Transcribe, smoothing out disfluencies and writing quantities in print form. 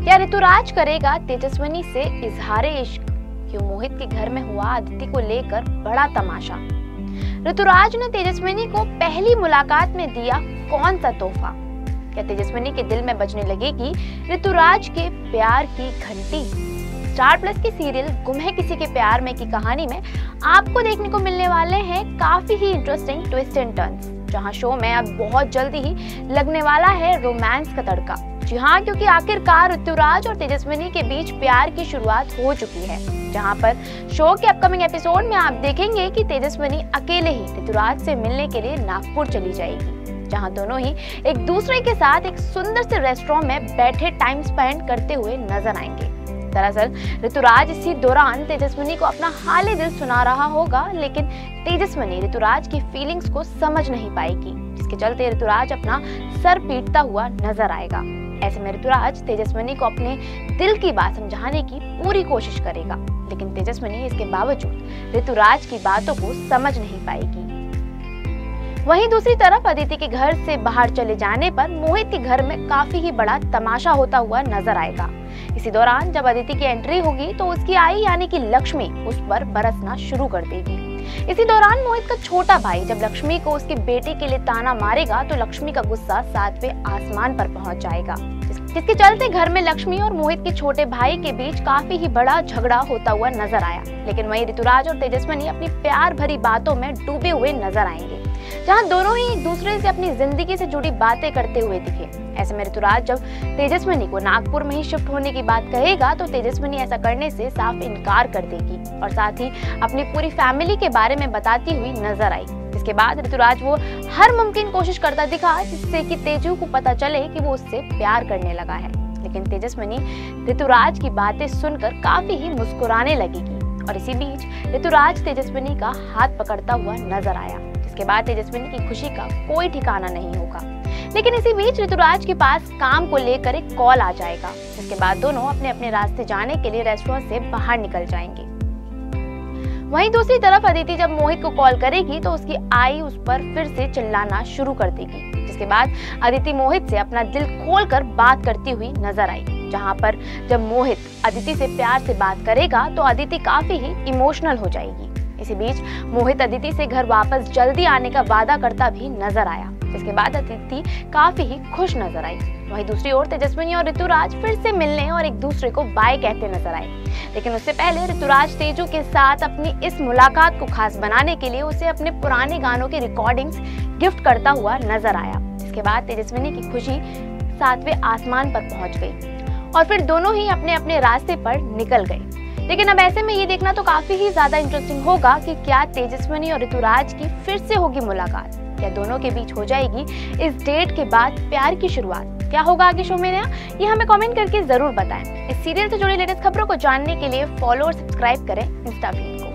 क्या ऋतुराज करेगा तेजस्विनी से इजहारे इश्क? क्यों मोहित के घर में हुआ अदिति को लेकर बड़ा तमाशा? ऋतुराज ने तेजस्विनी को पहली मुलाकात में दिया कौन सा तोहफा? क्या तेजस्विनी के दिल में बजने लगेगी ऋतुराज के प्यार की घंटी? स्टार प्लस के सीरियल गुम है किसी के प्यार में की कहानी में आपको देखने को मिलने वाले हैं काफी ही इंटरेस्टिंग ट्विस्ट एंड टर्न्स, जहां शो में अब बहुत जल्दी ही लगने वाला है रोमांस का तड़का। जी हाँ, क्योंकि आखिरकार ऋतुराज और तेजस्विनी के बीच प्यार की शुरुआत हो चुकी है, जहां पर शो के अपकमिंग एपिसोड में आप देखेंगे कि तेजस्विनी अकेले ही ऋतुराज से मिलने के लिए नागपुर चली जाएगी, जहां दोनों ही एक दूसरे के साथ एक सुंदर से रेस्टोरेंट में बैठे टाइम स्पेंड करते हुए नजर आएंगे। दरअसल ऋतुराज इसी दौरान तेजस्विनी को अपना हाल दिल सुना रहा होगा, लेकिन तेजस्विनी ऋतुराज की फीलिंग्स को समझ नहीं पाएगी, जिसके चलते ऋतुराज अपना सर पीटता हुआ नजर आएगा। ऐसे में ऋतुराज तेजस्विनी को अपने दिल की बात समझाने की पूरी कोशिश करेगा, लेकिन तेजस्विनी इसके बावजूद ऋतुराज की बातों को समझ नहीं पाएगी। वहीं दूसरी तरफ अदिति के घर से बाहर चले जाने पर मोहित के घर में काफी ही बड़ा तमाशा होता हुआ नजर आएगा। इसी दौरान जब अदिति की एंट्री होगी तो उसकी आई यानी कि लक्ष्मी उस पर बरसना शुरू कर देगी। इसी दौरान मोहित का छोटा भाई जब लक्ष्मी को उसके बेटे के लिए ताना मारेगा तो लक्ष्मी का गुस्सा 7वें आसमान पर पहुंच जाएगा, जिसके चलते घर में लक्ष्मी और मोहित के छोटे भाई के बीच काफी ही बड़ा झगड़ा होता हुआ नजर आया। लेकिन वहीं ऋतुराज और तेजस्विनी अपनी प्यार भरी बातों में डूबे हुए नजर आएंगे, जहां दोनों ही एक दूसरे से अपनी जिंदगी से जुड़ी बातें करते हुए दिखे। ऐसे में ऋतुराज जब तेजस्विनी को नागपुर में ही शिफ्ट होने की बात कहेगा तो तेजस्विनी ऐसा करने से साफ इनकार कर देगी और साथ ही अपनी पूरी फैमिली के बारे में बताती हुई नजर आई। इसके बाद ऋतुराज वो हर मुमकिन कोशिश करता दिखा जिससे कि तेजू को पता चले कि वो उससे प्यार करने लगा है, लेकिन तेजस्विनी ऋतुराज की बातें सुनकर काफी ही मुस्कुराने लगेगी और इसी बीच ऋतुराज तेजस्विनी का हाथ पकड़ता हुआ नजर आया। इसके बाद तेजस्विनी की खुशी का कोई ठिकाना नहीं होगा, लेकिन इसी बीच ऋतुराज के पास काम को लेकर एक कॉल आ जाएगा, जिसके बाद दोनों अपने अपने रास्ते जाने के लिए रेस्टोरेंट से बाहर निकल जाएंगे। वहीं दूसरी तरफ अदिति जब मोहित को कॉल करेगी तो उसकी आई उस पर फिर से चिल्लाना शुरू कर देगी, जिसके बाद अदिति मोहित से अपना दिल खोलकर बात करती हुई नजर आई। जहां पर जब मोहित अदिति से प्यार से बात करेगा तो अदिति काफी ही इमोशनल हो जाएगी। इसी बीच मोहित अदिति से घर वापस जल्दी आने का वादा करता भी नजर आया, जिसके बाद अदिति काफी ही खुश नजर आई। वहीं दूसरी ओर तेजस्विनी और ऋतुराज फिर से मिलने और एक दूसरे को बाय कहते नजर आए, लेकिन उससे पहले ऋतुराज तेजू के साथ अपनी इस मुलाकात को खास बनाने के लिए उसे अपने पुराने गानों की रिकॉर्डिंग्स गिफ्ट करता हुआ नजर आया। इसके बाद तेजस्विनी की खुशी 7वें आसमान पर पहुंच गई और फिर दोनों ही अपने अपने रास्ते पर निकल गए। लेकिन अब ऐसे में ये देखना तो काफी ही ज्यादा इंटरेस्टिंग होगा कि क्या तेजस्विनी और ऋतुराज की फिर से होगी मुलाकात, क्या दोनों के बीच हो जाएगी इस डेट के बाद प्यार की शुरुआत। क्या होगा आगे शो में नया, ये हमें कमेंट करके जरूर बताएं। इस सीरियल से जुड़ी लेटेस्ट खबरों को जानने के लिए फॉलो और सब्सक्राइब करें इंस्टा फीड को।